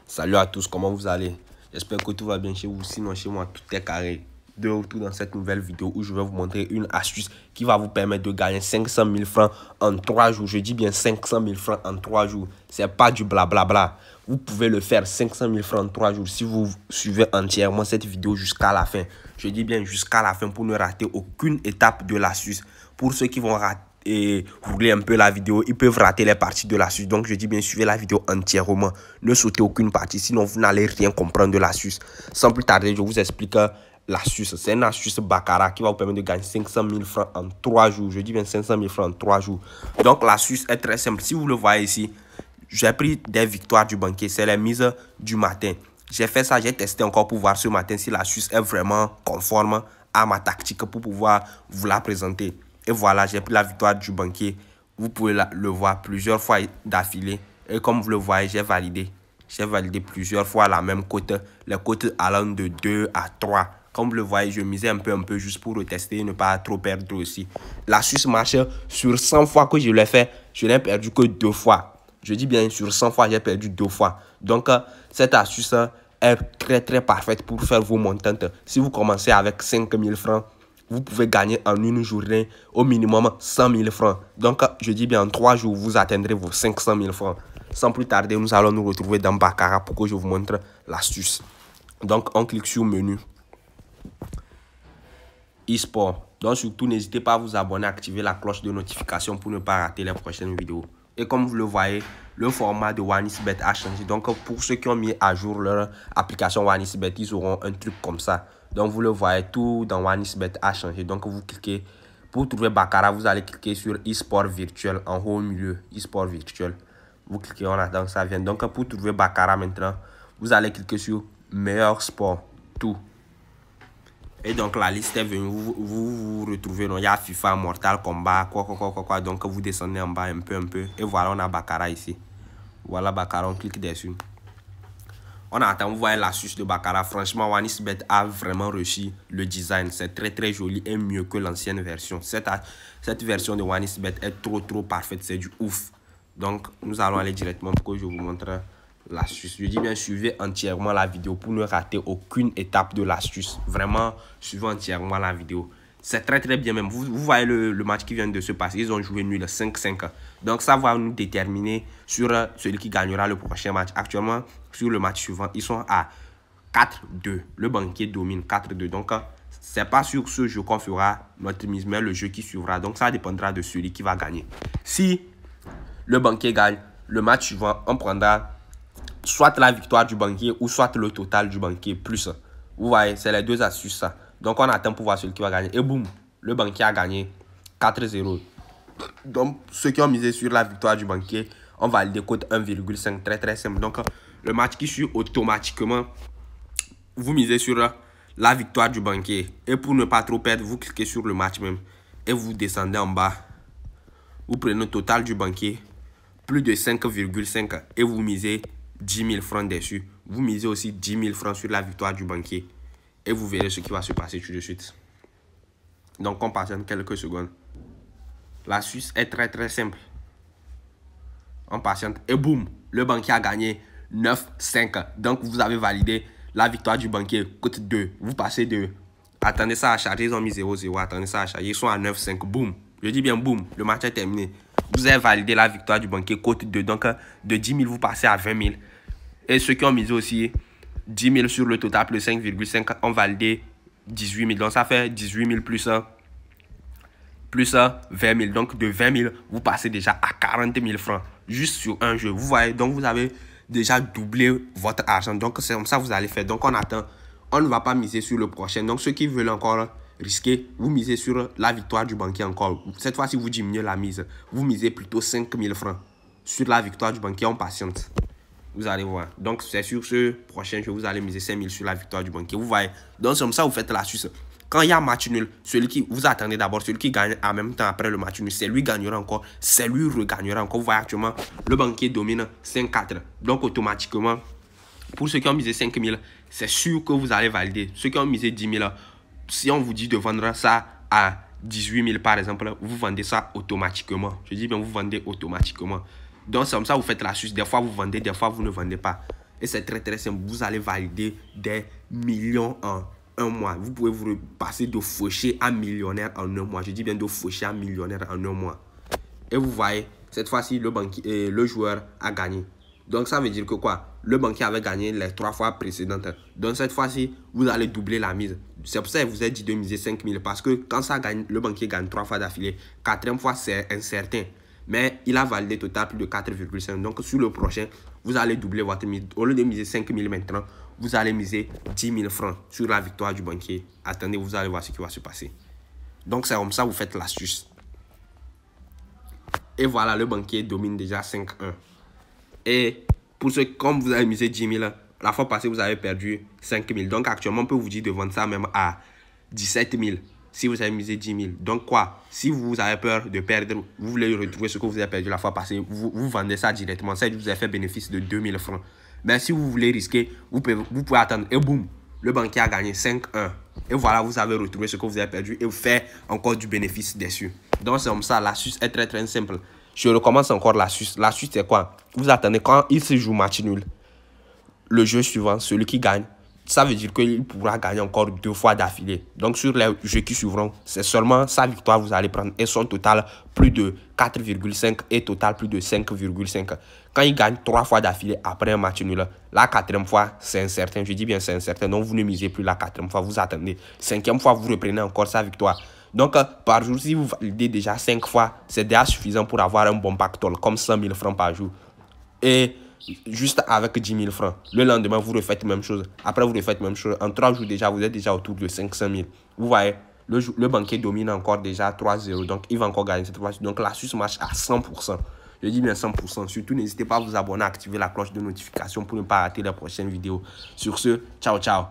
Salut à tous, comment vous allez? J'espère que tout va bien chez vous, sinon chez moi tout est carré. De retour dans cette nouvelle vidéo où je vais vous montrer une astuce qui va vous permettre de gagner 500 000 francs en 3 jours. Je dis bien 500 000 francs en 3 jours. C'est pas du blablabla. Vous pouvez le faire 500 000 francs en 3 jours si vous suivez entièrement cette vidéo jusqu'à la fin. Je dis bien jusqu'à la fin pour ne rater aucune étape de l'astuce. Pour ceux qui vont rater et rouler un peu la vidéo, ils peuvent rater les parties de l'astuce. Donc je dis bien suivez la vidéo entièrement, ne sautez aucune partie, sinon vous n'allez rien comprendre de l'astuce. Sans plus tarder, je vous explique l'astuce. C'est une astuce baccarat qui va vous permettre de gagner 500 000 francs en 3 jours. Je dis bien 500 000 francs en 3 jours. Donc l'astuce est très simple. Si vous le voyez ici, j'ai pris des victoires du banquier, c'est les mises du matin. J'ai fait ça, j'ai testé encore pour voir ce matin si l'astuce est vraiment conforme à ma tactique pour pouvoir vous la présenter. Et voilà, j'ai pris la victoire du banquier. Vous pouvez le voir plusieurs fois d'affilée. Et comme vous le voyez, j'ai validé. J'ai validé plusieurs fois la même cote. Les cotes allant de 2 à 3. Comme vous le voyez, je misais un peu juste pour retester et ne pas trop perdre aussi. L'astuce marche sur 100 fois que je l'ai fait. Je n'ai perdu que 2 fois. Je dis bien sur 100 fois, j'ai perdu 2 fois. Donc, cette astuce est très parfaite pour faire vos montantes. Si vous commencez avec 5 000 francs, vous pouvez gagner en une journée au minimum 100 000 francs. Donc, je dis bien en 3 jours, vous atteindrez vos 500 000 francs. Sans plus tarder, nous allons nous retrouver dans Baccarat pour que je vous montre l'astuce. Donc, on clique sur menu. E-sport. Donc, surtout, n'hésitez pas à vous abonner, à activer la cloche de notification pour ne pas rater les prochaines vidéos. Et comme vous le voyez, le format de OneXBet a changé. Donc, pour ceux qui ont mis à jour leur application OneXBet, ils auront un truc comme ça. Donc, vous le voyez, tout dans OneXBet a changé. Donc, vous cliquez. Pour trouver Baccarat, vous allez cliquer sur e-sport virtuel en haut au milieu. E-sport virtuel. Vous cliquez, on attend que ça vienne. Donc, pour trouver Baccarat maintenant, vous allez cliquer sur meilleur sport. Tout. Et donc la liste est venue, vous retrouvez, il y a FIFA, Mortal Kombat, quoi. Donc vous descendez en bas un peu. Et voilà, on a Baccarat ici. Voilà Baccarat, on clique dessus. On attend, vous voyez l'astuce de Baccarat. Franchement, OneXBet a vraiment réussi le design. C'est très joli et mieux que l'ancienne version. Cette version de OneXBet est trop parfaite, c'est du ouf. Donc nous allons aller directement pour que je vous montre l'astuce. Je dis bien suivez entièrement la vidéo pour ne rater aucune étape de l'astuce. Vraiment, suivez entièrement la vidéo. C'est très bien même. Vous voyez le match qui vient de se passer. Ils ont joué nul 5-5. Donc ça va nous déterminer sur celui qui gagnera le prochain match. Actuellement, sur le match suivant, ils sont à 4-2. Le banquier domine 4-2. Donc c'est pas sur ce jeu qu'on fera notre mise, mais le jeu qui suivra. Donc ça dépendra de celui qui va gagner. Si le banquier gagne, le match suivant, on prendra soit la victoire du banquier ou soit le total du banquier plus. Vous voyez, c'est les deux astuces ça. Donc on attend pour voir celui qui va gagner. Et boum, le banquier a gagné 4-0. Donc ceux qui ont misé sur la victoire du banquier ont validé cote 1,5. Très simple. Donc le match qui suit automatiquement, vous misez sur la victoire du banquier. Et pour ne pas trop perdre, vous cliquez sur le match même. Et vous descendez en bas. Vous prenez le total du banquier. Plus de 5,5. Et vous misez 10 000 francs dessus. Vous misez aussi 10 000 francs sur la victoire du banquier. Et vous verrez ce qui va se passer tout de suite. Donc on patiente quelques secondes. L'astuce est très simple. On patiente et boum, le banquier a gagné 9-5. Donc vous avez validé la victoire du banquier cote 2. Vous passez de... Attendez ça à charger, ils ont mis 0-0. Attendez ça à charger, ils sont à 9-5. Boum. Je dis bien boum, le match est terminé. Vous avez validé la victoire du banquier cote 2. Donc de 10 000, vous passez à 20 000. Et ceux qui ont misé aussi 10 000 sur le total plus 5,5 ont validé 18 000. Donc ça fait 18 000 plus 20 000. Donc de 20 000, vous passez déjà à 40 000 francs. Juste sur un jeu. Vous voyez, donc vous avez déjà doublé votre argent. Donc c'est comme ça que vous allez faire. Donc on attend. On ne va pas miser sur le prochain. Donc ceux qui veulent encore risquer, vous misez sur la victoire du banquier encore. Cette fois-ci, vous diminuez la mise. Vous misez plutôt 5 000 francs sur la victoire du banquier. On patiente. Vous allez voir. Donc, c'est sur ce prochain jeu, vous allez miser 5 000 sur la victoire du banquier. Vous voyez. Donc, c'est comme ça, vous faites l'astuce. Quand il y a match nul, celui qui vous attendez d'abord, celui qui gagne en même temps après le match nul, c'est lui gagnera encore, c'est lui regagnera encore. Vous voyez actuellement, le banquier domine 5-4. Donc, automatiquement, pour ceux qui ont misé 5 000, c'est sûr que vous allez valider. Ceux qui ont misé 10 000, si on vous dit de vendre ça à 18 000 par exemple, vous vendez ça automatiquement. Je dis bien, vous vendez automatiquement. Donc, c'est comme ça que vous faites l'astuce. Des fois, vous vendez, des fois, vous ne vendez pas. Et c'est très très simple. Vous allez valider des millions en un mois. Vous pouvez vous passer de fauché à millionnaire en un mois. Je dis bien de fauché à millionnaire en un mois. Et vous voyez, cette fois-ci, le joueur a gagné. Donc ça veut dire que quoi? Le banquier avait gagné les 3 fois précédentes. Donc cette fois-ci, vous allez doubler la mise. C'est pour ça que je vous ai dit de miser 5 000. Parce que quand ça gagne, le banquier gagne 3 fois d'affilée. 4e fois, c'est incertain. Mais il a validé total plus de 4,5. Donc sur le prochain, vous allez doubler votre mise. Au lieu de miser 5 000 maintenant, vous allez miser 10 000 francs sur la victoire du banquier. Attendez, vous allez voir ce qui va se passer. Donc c'est comme ça que vous faites l'astuce. Et voilà, le banquier domine déjà 5-1. Et pour ceux, comme vous avez misé 10 000, la fois passée, vous avez perdu 5 000. Donc actuellement, on peut vous dire de vendre ça même à 17 000 si vous avez misé 10 000. Donc quoi? Si vous avez peur de perdre, vous voulez retrouver ce que vous avez perdu la fois passée, vous vendez ça directement. Ça, vous avez fait bénéfice de 2 000 francs. Mais si vous voulez risquer, vous pouvez attendre. Et boum, le banquier a gagné 5-1. Et voilà, vous avez retrouvé ce que vous avez perdu et vous faites encore du bénéfice dessus. Donc c'est comme ça, l'astuce est très très simple. Je recommence encore l'astuce. L'astuce c'est quoi? Vous attendez quand il se joue match nul. Le jeu suivant, celui qui gagne, ça veut dire qu'il pourra gagner encore 2 fois d'affilée. Donc sur les jeux qui suivront, c'est seulement sa victoire que vous allez prendre. Et son total plus de 4,5 et total plus de 5,5. Quand il gagne 3 fois d'affilée après un match nul, la 4e fois, c'est incertain. Je dis bien c'est incertain. Donc vous ne misez plus la 4e fois, vous attendez. 5e fois, vous reprenez encore sa victoire. Donc par jour, si vous validez déjà 5 fois, c'est déjà suffisant pour avoir un bon pactole, comme 100 000 francs par jour. Et juste avec 10 000 francs. Le lendemain, vous refaites la même chose. Après, vous refaites la même chose. En 3 jours déjà, vous êtes déjà autour de 500 000. Vous voyez, le banquier domine encore déjà 3-0. Donc, il va encore gagner cette fois-ci. Donc, l'astuce marche à 100%. Je dis bien 100%. Surtout, n'hésitez pas à vous abonner, à activer la cloche de notification pour ne pas rater les prochaines vidéos. Sur ce, ciao, ciao.